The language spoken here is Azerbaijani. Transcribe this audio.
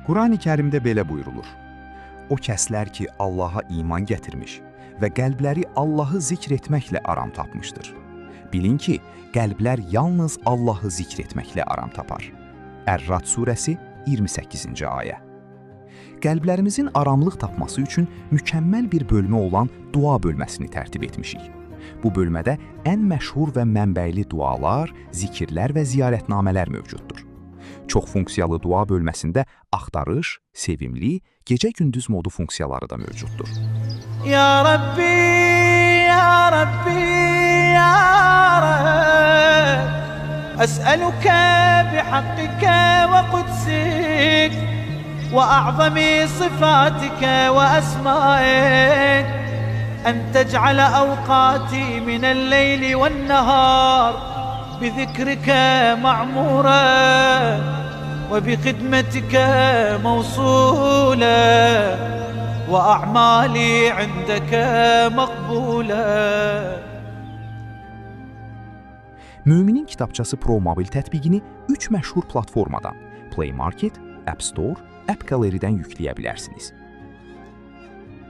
Qurani Kərimdə belə buyurulur: O kəslər ki, Allaha iman gətirmiş və qəlbləri Allahı zikr etməklə aram tapmışdır. Bilin ki, qəlblər yalnız Allahı zikr etməklə aram tapar. Ər-Ra'd surəsi 28-ci ayə. Qəlblərimizin aramlıq tapması üçün mükəmməl bir bölmə olan dua bölməsini tərtib etmişik. Bu bölmədə ən məşhur və mənbəyli dualar, zikirlər və ziyarətnamələr mövcuddur. Çox funksiyalı dua bölməsində axtarış, sevimli, gecə-gündüz modu funksiyaları da mövcuddur. Ya Rabbi, Ya Rabbi, Ya Rab, əs'əluka bihaqqika və qudsik və a'zami sifatika və əsmaik أن تجعل أوقاتي من الليل والنهار بذكرك معمورا وبخدمتك موصولا وأعمالي عندك مقبولا. Müminin Kitabçası Pro mobil tətbiqini 3 məşhur platformadan Play Market, App Store, App Gallery-dən yükləyə bilərsiniz.